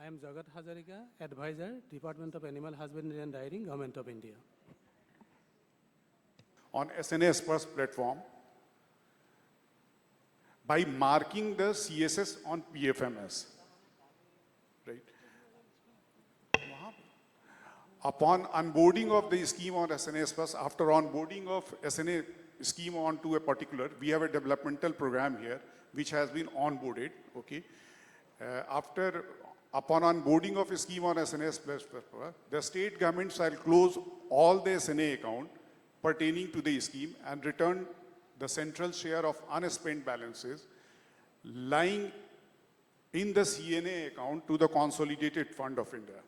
am Jagat Hazarika, Advisor, Department of Animal Husbandry and Dairying, Government of India. On SNS Plus platform, by marking the CSS on PFMS, right? Upon onboarding of the scheme on SNS Plus, after onboarding of SNA scheme onto a particular, we have a developmental program here which has been onboarded, okay? Upon onboarding of a scheme on SNS Plus, the state government shall close all the SNA account pertaining to the scheme and return the central share of unspent balances lying in the CNA account to the Consolidated Fund of India.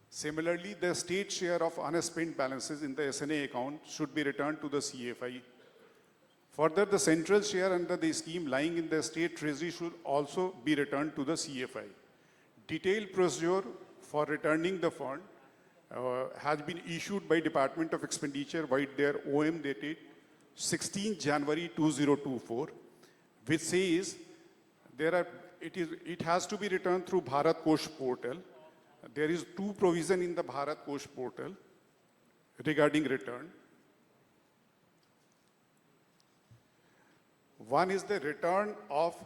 Similarly, the state share of unspent balances in the SNA account should be returned to the CFI. Further, the central share under the scheme lying in the state treasury should also be returned to the CFI. Detailed procedure for returning the fund has been issued by Department of Expenditure by their OM dated 16 January 2024, which says it has to be returned through Bharat Kosh portal. There is two provision in the Bharat Kosh portal regarding return. One is the return of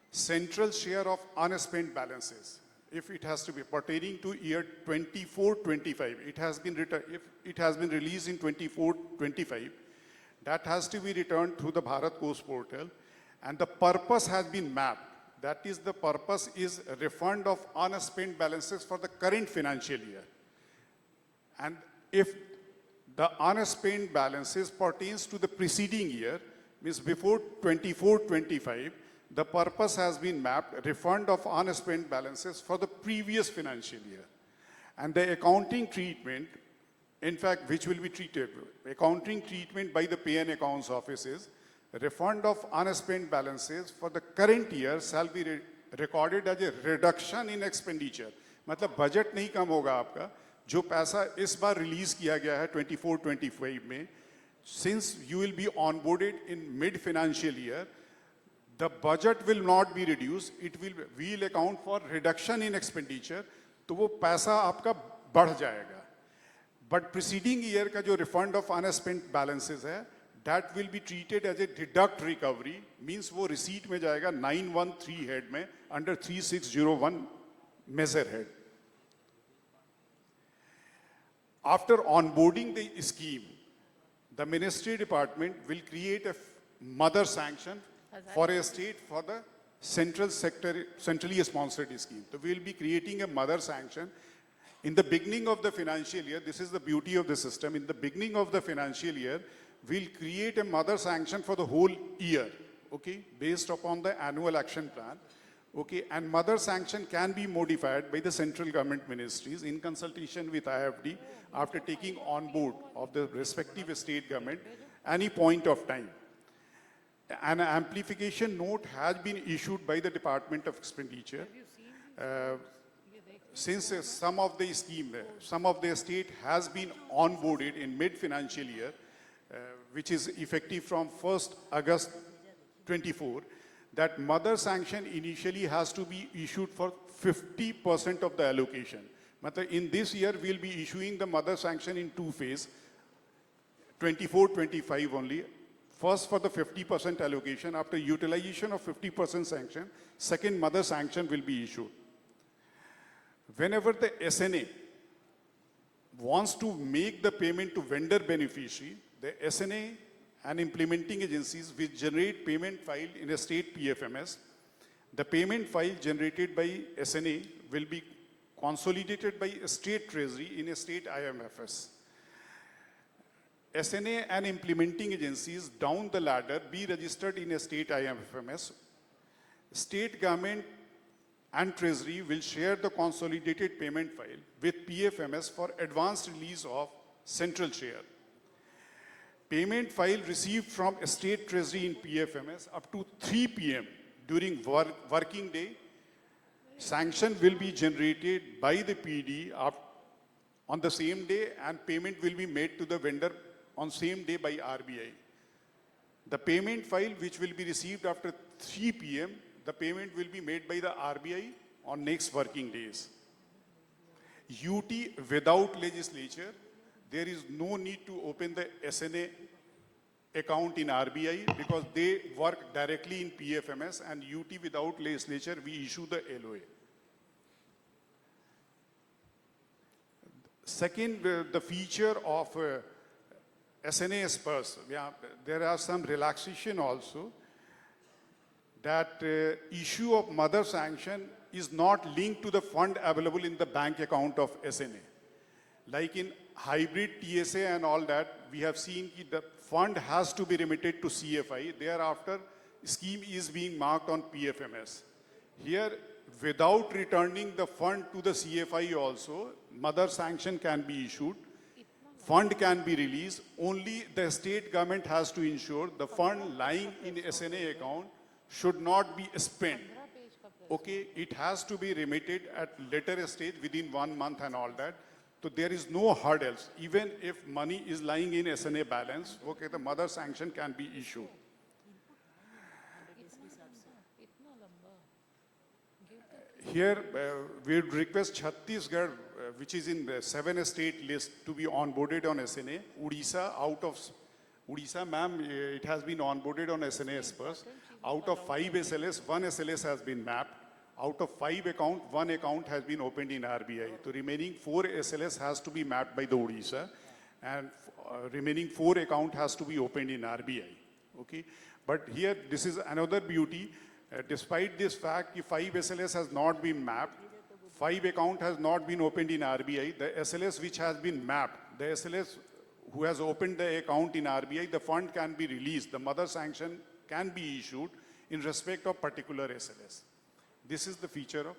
central share of unspent balances. If it has to be pertaining to year 24-25, it has been returned. If it has been released in 24-25, that has to be returned through the Bharat Kosh portal, and the purpose has been mapped. That is, the purpose is a refund of unspent balances for the current financial year. And if the unspent balances pertains to the preceding year, means before 24-25, the purpose has been mapped, refund of unspent balances for the previous financial year. And the accounting treatment, in fact, which will be treated, accounting treatment by the Pay and Accounts offices, refund of unspent balances for the current year shall be recorded as a reduction in expenditure. मतलब budget नहीं कम होगा आपका, जो पैसा इस बार release किया गया है 24-25 में, since you will be onboarded in mid financial year, the budget will not be reduced, we will account for reduction in expenditure, तो वो पैसा आपका बढ़ जाएगा. But preceding year का जो refund of unspent balances है, that will be treated as a deduct recovery, means वो receipt में जाएगा 913 head में under 3601 measure head. After onboarding the scheme, the Ministry Department will create a mother sanction for a state for the centrally sponsored scheme. So we will be creating a mother sanction. In the beginning of the financial year, this is the beauty of the system, in the beginning of the financial year, we'll create a mother sanction for the whole year, okay, based upon the annual action plan, okay, and mother sanction can be modified by the central government ministries in consultation with IFD after taking on board of the respective state government any point of time. An amplification note has been issued by the Department of Expenditure. Since some of the scheme, some of the state has been onboarded in mid-financial year, which is effective from 1st August 24, that mother sanction initially has to be issued for 50% of the allocation. In this year, we'll be issuing the mother sanction in two phases, 24-25 only. First for the 50% allocation, after utilization of 50% sanction, second mother sanction will be issued. Whenever the SNA wants to make the payment to vendor beneficiary, the SNA and implementing agencies will generate payment file in a state PFMS. The payment file generated by SNA will be consolidated by a state treasury in a state IMFS. SNA and implementing agencies down the ladder be registered in a state IMFS. State government and treasury will share the consolidated payment file with PFMS for advanced release of central share. Payment file received from a state treasury in PFMS up to 3 p.m. during working day, sanction will be generated by the PD on the same day, and payment will be made to the vendor on same day by RBI. The payment file which will be received after 3 p.m., the payment will be made by the RBI on next working days. UT without legislature, there is no need to open the SNA account in RBI because they work directly in PFMS, and UT without legislature, we issue the LOA. Second, the feature of SNA SPURS, yeah, there are some relaxation also, that issue of mother sanction is not linked to the fund available in the bank account of SNA. Like in hybrid TSA and all that, we have seen that the fund has to be remitted to CFI. Thereafter, scheme is being marked on PFMS. Here, without returning the fund to the CFI also, mother sanction can be issued, fund can be released. Only the state government has to ensure the fund lying in SNA account should not be spent. Okay, it has to be remitted at later stage within 1 month and all that. So there is no hurdles. Even if money is lying in SNA balance, okay, the mother sanction can be issued. Here, we would request Chhattisgarh, which is in the 7 state list, to be onboarded on SNA. Odisha, out of Odisha, ma'am, it has been onboarded on SNA SPURS. Out of 5 SLS, 1 SLS has been mapped. Out of 5 accounts, 1 account has been opened in RBI. The remaining 4 SLS has to be mapped by the Odisha, and remaining 4 account has to be opened in RBI. Okay, but here this is another beauty. Despite this fact, if 5 SLS has not been mapped, 5 account has not been opened in RBI, the SLS which has been mapped, the SLS who has opened the account in RBI, the fund can be released. The mother sanction can be issued in respect of particular SLS. This is the feature of.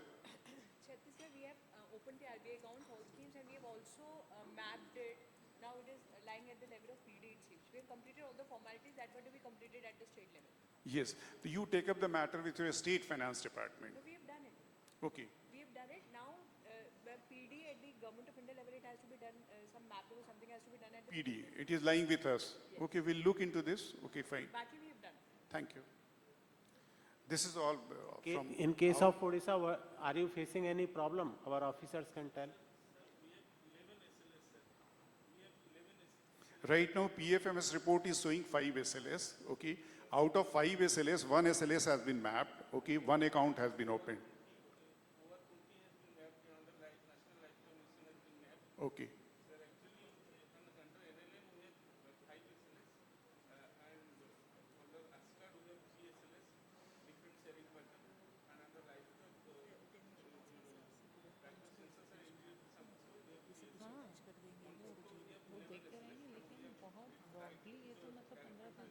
Chhattisgarh, we have opened the RBI account, all schemes, and we have also mapped it. Now it is lying at the level of PD schemes. We have completed all the formalities that were to be completed at the state level. Yes, you take up the matter with your state finance department. So we have done it. Okay. We have done it. Now, the PD at the Government of India level, it has to be done, some mapping or something has to be done at the PD, it is lying with us. Yes. Okay, we'll look into this. Okay, fine. Baki we have done. Thank you. This is all from. In case of Odisha, are you facing any problem? Our officers can tell. Right now, PFMS report is showing 5 SLS. Okay, out of 5 SLS, 1 SLS has been mapped. Okay, 1 account has been opened. Okay. वो देखते रहेंगे लेकिन बहुत broadly ये तो मतलब 15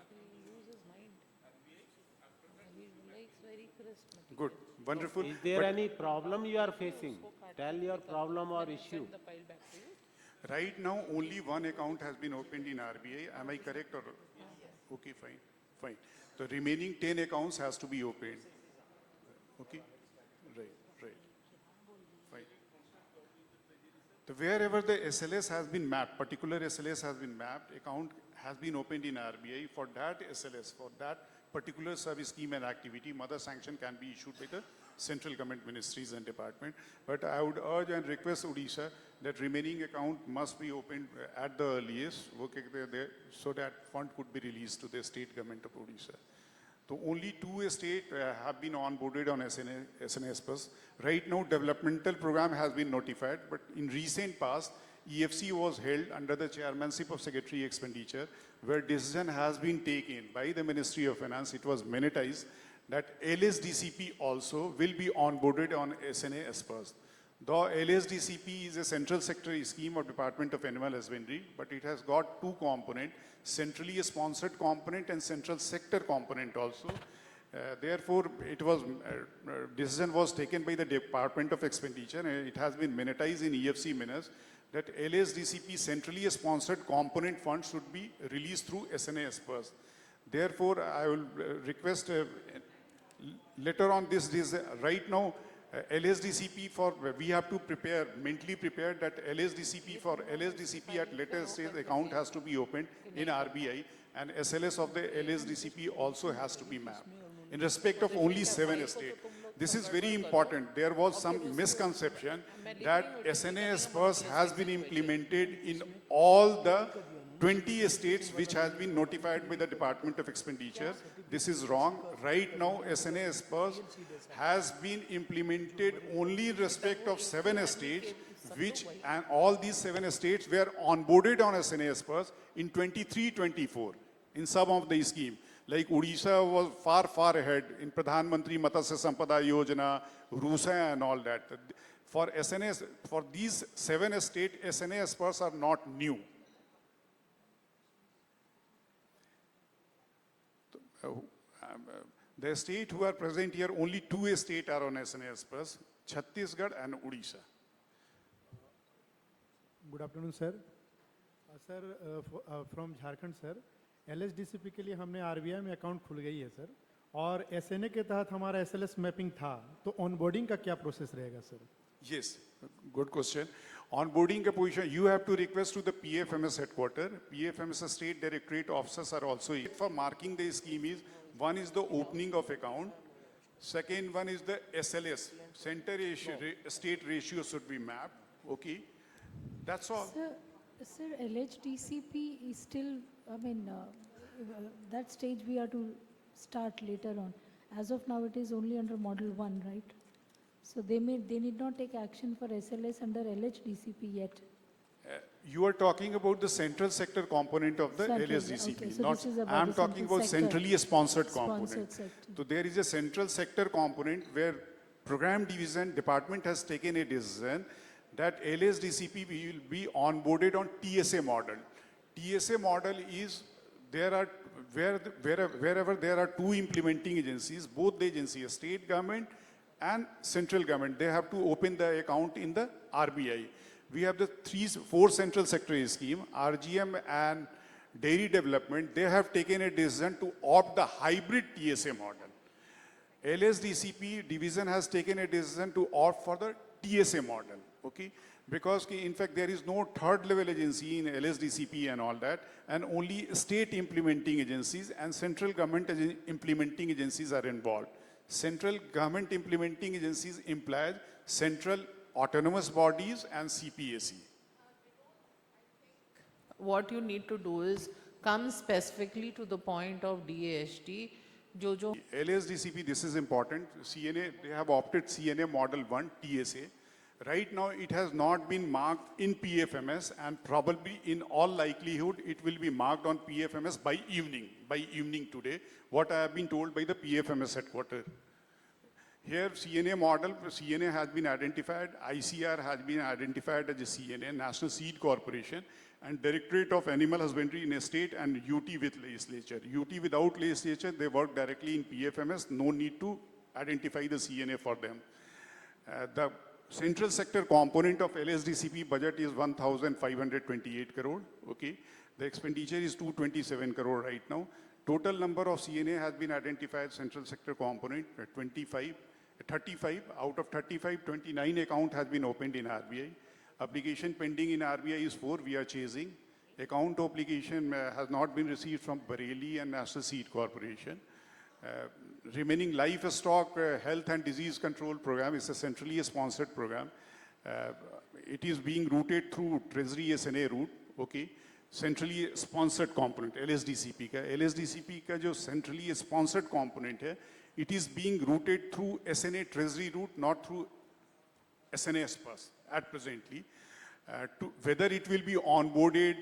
को जो use his mind he likes very crisp Good, wonderful. Is there But any problem you are facing? Tell your problem or issue. the file back to you. right now, only 1 account has been opened in RBI. Am I correct or? Okay, fine, fine. The remaining 10 accounts has to be opened. Okay, right, fine. So wherever the SLS has been mapped, particular SLS has been mapped, account has been opened in RBI, for that SLS, for that particular service scheme and activity, mother sanction can be issued by the central government ministries and department. But I would urge and request Odisha that remaining account must be opened at the earliest, okay, so that fund could be released to the state government of Odisha. So only 2 states have been onboarded on SNA SPURS. Right now, developmental program has been notified, but in recent past, EFC was held under the chairmanship of Secretary Expenditure, where decision has been taken by the Ministry of Finance. It was monetized that LSDCP also will be onboarded on SNA SPURS. The LSDCP is a central sector scheme of Department of Animal Husbandry, but it has got 2 components, centrally sponsored component and central sector component also. Therefore, it was decision was taken by the Department of Expenditure, and it has been monetized in EFC minutes that LSDCP centrally sponsored component fund should be released through SNA SPURS. Therefore, I will request later on this right now. LSDCP for, we have to prepare, mentally prepare that LSDCP for LSDCP at later stage account has to be opened in RBI, and SLS of the LSDCP also has to be mapped in respect of only 7 states. this is very important. There was some misconception that SNA Spurs has been implemented in all the 20 states which has been notified by the Department of Expenditure. This is wrong. Right now, SNA Spurs has been implemented only in respect of 7 states, which and all these 7 states were onboarded on SNA Spurs in 23-24 in some of the scheme. Like Odisha was far ahead in Pradhan Mantri Matsya Sampada Yojana, Rusa and all that. For SNA, for these 7 states, SNA Spurs are not new. The state who are present here, only 2 states are on SNA Spurs, Chhattisgarh and Odisha. Good afternoon sir from Jharkhand sir LSDCP के लिए हमने RBI में account खुल गई है sir और SNA के तहत हमारा एसएलएस मैपिंग था तो ऑनबोर्डिंग का क्या प्रोसेस रहेगा sir Yes, good question. Onboarding ka position, you have to request to the PFMS headquarter. PFMS state directorate officers are also here. For marking the scheme is, one is the opening of account. Second one is the SLS, state ratio should be mapped, okay? That's all. Sir, LHDCP is still, I mean, that stage we are to start later on. As of now, it is only under Model 1, right? So they need not take action for SLS under LHDCP yet. You are talking about the central sector component of the Central, LSDCP. okay, so Not, this is about I'm the talking central about sector. centrally sponsored Sponsored component. sector. So there is a central sector component where program division department has taken a decision that LSDCP will be onboarded on TSA model. TSA model is, wherever there are 2 implementing agencies, both the agencies, state government and central government, they have to open the account in the RBI. We have the 4 central sector scheme, RGM and dairy development, they have taken a decision to opt the hybrid TSA model. LSDCP division has taken a decision to opt for the TSA model, okay? Because in fact there is no 3rd level agency in LSDCP and all that, and only state implementing agencies and central government implementing agencies are involved. Central government implementing agencies implies central autonomous bodies and CPAC. What you need to do is come specifically to the point of DAST. Jojo. LSDCP, this is important. CNA, they have opted CNA Model 1 TSA. Right now, it has not been marked in PFMS, and probably in all likelihood, it will be marked on PFMS by evening today, what I have been told by the PFMS headquarters. Here, CNA model, CNA has been identified, ICR has been identified as a CNA, National Seed Corporation, and Directorate of Animal Husbandry in a state, and UT with legislature. UT without legislature, they work directly in PFMS, no need to identify the CNA for them. The central sector component of LSDCP budget is 1,528 crore, okay? The expenditure is 227 crore right now. Total number of CNA has been identified, central sector component, 35. Out of 35, 29 account has been opened in RBI. Application pending in RBI is 4, we are chasing. Account application has not been received from Bareilly and National Seed Corporation. Remaining livestock health and disease control program is a centrally sponsored program. It is being routed through Treasury SNA route, okay? Centrally sponsored component, LSDCP का. LSDCP का जो centrally sponsored component है, it is being routed through SNA Treasury route, not through SNA Spurs at presently. Whether it will be onboarded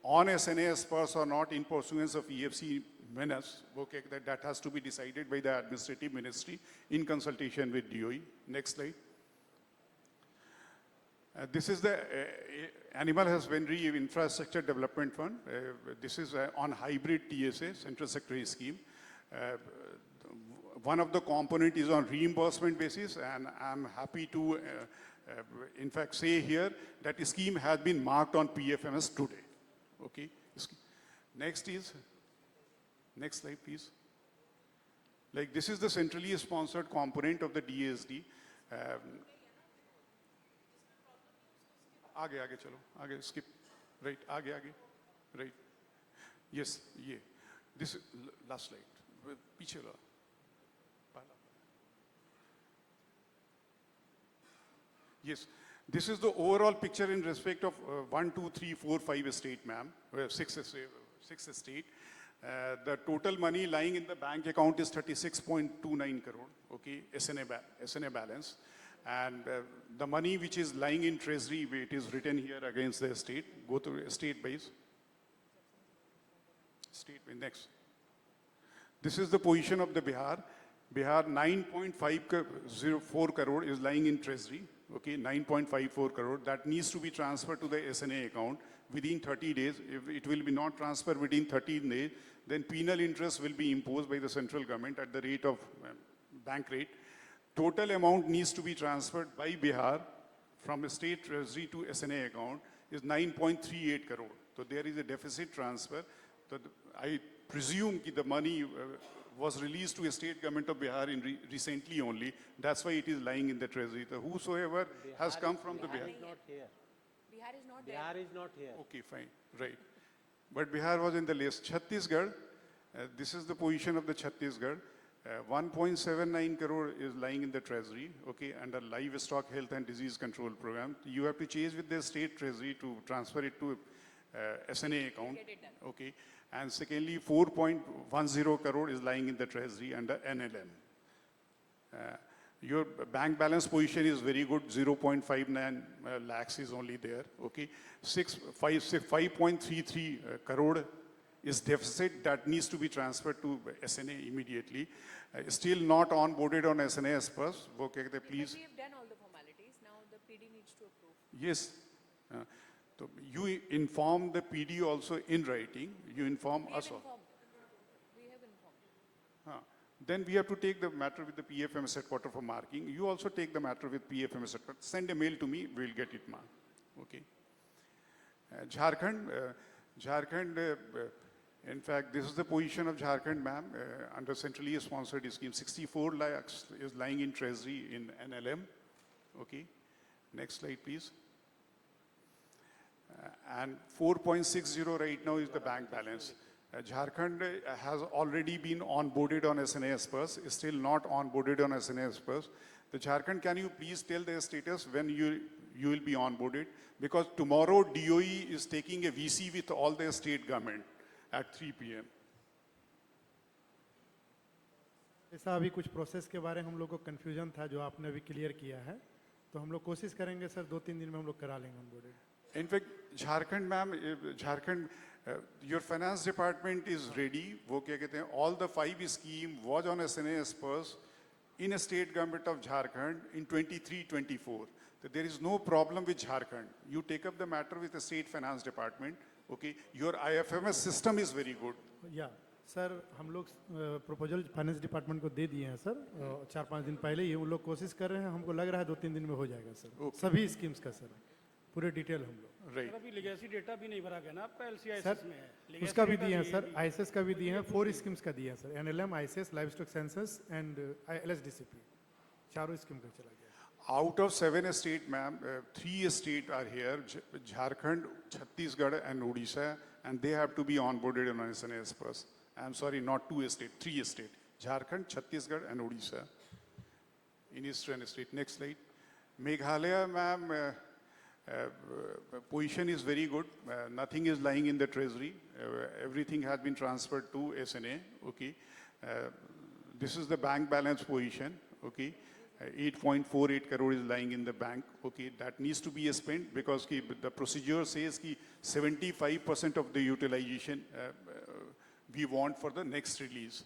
on SNA Spurs or not in pursuance of EFC menace, okay, that has to be decided by the administrative ministry in consultation with DOE. Next slide. This is the Animal Husbandry Infrastructure Development Fund. This is on hybrid TSA, central sector scheme. One of the component is on reimbursement basis, and I'm happy to, in fact, say here that the scheme has been marked on PFMS today. Okay. Next slide, please. Like this is the centrally sponsored component of the DSD. आगे चलो, आगे skip, right, आगे, right. Yes, ये. This last slide. पीछे लो. Yes, this is the overall picture in respect of 1, 2, 3, 4, 5 estate, ma'am, six estate. The total money lying in the bank account is 36.29 crore, okay, SNA balance. And the money which is lying in treasury, it is written here against the estate. Go to estate base. State base, next. This is the position of the Bihar. Bihar 9.504 crore is lying in treasury, okay, 9.54 crore. That needs to be transferred to the SNA account within 30 days. If it will be not transferred within 13 days, then penal interest will be imposed by the central government at the rate of bank rate. Total amount needs to be transferred by Bihar from a state treasury to SNA account is 9.38 crore. So there is a deficit transfer. So I presume that the money was released to a state government of Bihar recently only. That's why it is lying in the treasury. So whosoever has come from the Bihar. Bihar is not here. Bihar is not there. Bihar is not here. Okay, fine, right. But Bihar was in the list. Chhattisgarh, this is the position of the Chhattisgarh. 1.79 crore is lying in the treasury, okay, under livestock health and disease control program. You have to change with the state treasury to transfer it to SNA account, Get it done. okay. And secondly, 4.10 crore is lying in the treasury under NLM. Your bank balance position is very good, 0.59 lakhs is only there, okay. 5.33 crore is deficit that needs to be transferred to SNA immediately. Still not onboarded on SNA as per. वो क्या कहते हैं, please. But we have done all the formalities. Now the PD needs to approve. Yes. So you inform the PD also in writing. You inform We us. have Also. informed. We have informed. Then we have to take the matter with the PFMS headquarter for marking. You also take the matter with PFMS headquarter. Send a mail to me, we'll get it marked. Okay. Jharkhand, in fact, this is the position of Jharkhand, ma'am, under centrally sponsored scheme. 64 lakhs is lying in treasury in NLM. Okay. Next slide, please. And 4.60 right now is the bank balance. Jharkhand has already been onboarded on SNA Spurs, is still not onboarded on SNA Spurs. The Jharkhand, can you please tell their status when you will be onboarded? Because tomorrow DOE is taking a VC with all their state government at 3 p.m. ऐसा अभी कुछ process के बारे में हम लोग को confusion था जो आपने अभी क्लियर किया है, तो हम लोग कोशिश करेंगे सर 2-3 दिन में हम लोग करा लेंगे onboarded. In fact, Jharkhand, ma'am, your finance department is ready. वो क्या कहते हैं, all the 5 scheme was on SNA Spurs in a state government of Jharkhand in 23-24. So there is no problem with Jharkhand. You take up the matter with the state finance department. Okay, your IFMS system is very good. या sir हम लोग proposal finance department को दे दिए हैं sir 4-5 दिन पहले ही. उन लोग कोशिश कर रहे हैं, हमको लग रहा है 2-3 दिन में हो जाएगा सर. सभी स्कीम्स का सर पूरे डिटेल हम लोग. Right. अभी लीगेसी डेटा भी नहीं भरा गया ना आपका LCISS सर में है. Legacy उसका भी data दिए हैं भी- सर, आईएसएस का भी दिए हैं, 4 स्कीम्स का दिया है sir. NLM, ICS, live stock census and LSDCP, चारों स्कीम का चला गया. Out of 7 states, ma'am, 3 states are here, Jharkhand, Chhattisgarh and Odisha, and they have to be onboarded on SNA Spurs. I'm sorry, not 2 states, 3 states. Jharkhand, Chhattisgarh and Odisha in eastern state. Next slide. Meghalaya, ma'am, position is very good. Nothing is lying in the treasury. Everything has been transferred to SNA. Okay. This is the bank balance position. Okay. 8.48 crore is lying in the bank. Okay. That needs to be spent because the procedure says that 75% of the utilization we want for the next release.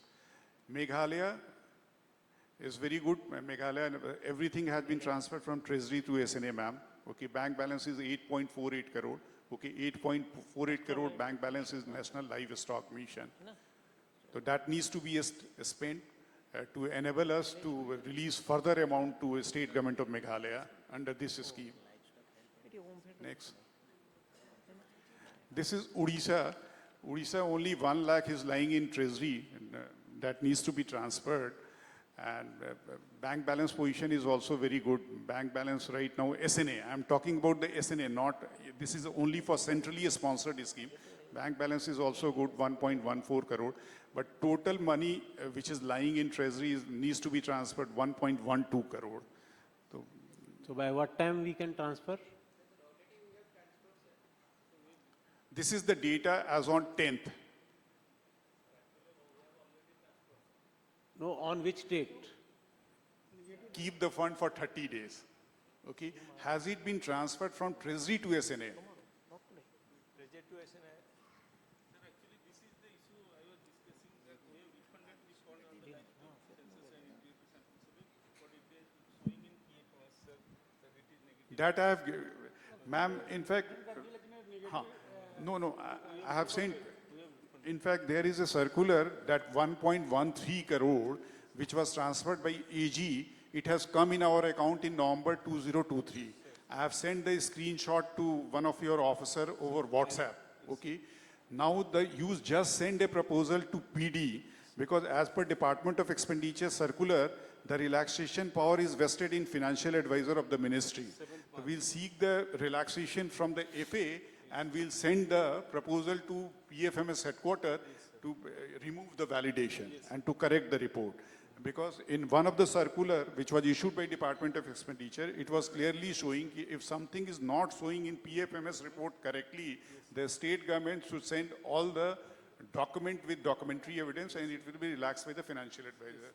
Meghalaya is very good. Meghalaya, everything has been transferred from treasury to SNA, ma'am. Okay, bank balance is 8.48 crore. Okay, 8.48 crore bank balance is National Livestock Mission. So that needs to be spent to enable us to release further amount to state government of Meghalaya under this scheme. Next. This is Odisha. Odisha, only 1 lakh is lying in treasury and, that needs to be transferred. And bank balance position is also very good. Bank balance right now, SNA. I'm talking about the SNA, not, this is only for centrally sponsored scheme. Bank balance is also good, 1.14 crore. But total money which is lying in treasury needs to be transferred 1.12 crore. So So by what time we can transfer? This is the data as on 10th. No, on which date? Keep the fund for 30 days. Okay. Has it been transferred from Treasury to SNA? That I have, ma'am, in fact, I have sent, in fact, there is a circular that 1.13 crore, which was transferred by AG, it has come in our account in November 2023. I have sent the screenshot to one of your officer over WhatsApp, okay? Now you just send a proposal to PD, because as per Department of Expenditure circular, the relaxation power is vested in financial advisor of the ministry. So we'll seek the relaxation from the FA and we'll send the proposal to PFMS headquarters to remove the validation and to correct the report. Because in one of the circular, which was issued by Department of Expenditure, it was clearly showing if something is not showing in PFMS report correctly, the state government should send all the document with documentary evidence and it will be relaxed by the financial advisor.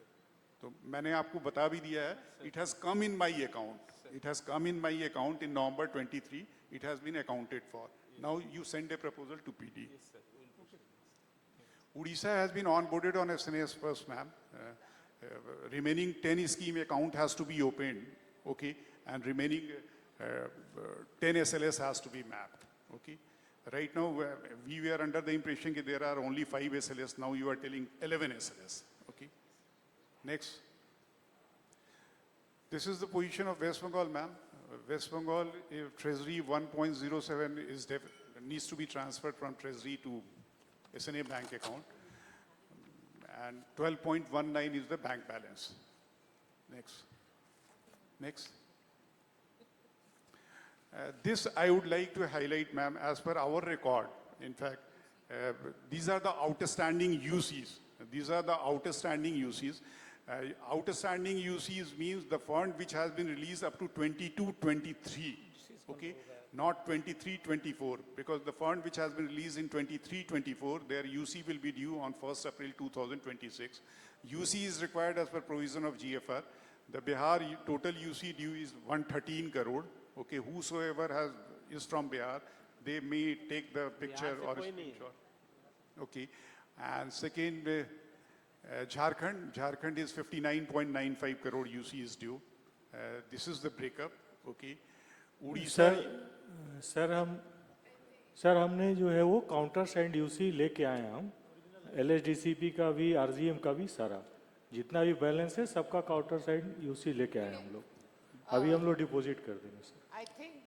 तो मैंने आपको बता भी दिया है, it has come in my account. It has come in my account in November 23. It has been accounted for. Now you send a proposal to PD. Odisha has been onboarded on SNAS first, ma'am. Remaining 10 scheme account has to be opened, okay, and remaining 10 SLS has to be mapped, okay. Right now, we were under the impression that there are only 5 SLS. Now you are telling 11 SLS, okay. Next. This is the position of West Bengal, ma'am. West Bengal, if Treasury 1.07 is needs to be transferred from Treasury to SNA bank account. And 12.19 is the bank balance. Next. Next. This I would like to highlight, ma'am, as per our record. In fact, these are the outstanding UCs. These are the outstanding UCs. Outstanding UCs means the fund which has been released up to 22-23, okay? Not 23-24, because the fund which has been released in 23-24, their UC will be due on 1st April 2026. UC is required as per provision of GFR. The Bihar total UC due is 113 crore. Okay, whosoever is from Bihar, they may take the picture or screenshot. Okay, and second, Jharkhand is 59.95 crore UC is due. This is the breakup. Okay, Odisha. Sir हमने जो है वो counter side UC लेके आए हैं हम एलएसडीसीपी का भी आरजीएम का भी सारा जितना भी बैलेंस है सबका काउंटर साइड यूसी लेके आए हैं हम लोग अभी हम लोग डिपॉजिट कर देंगे सर I think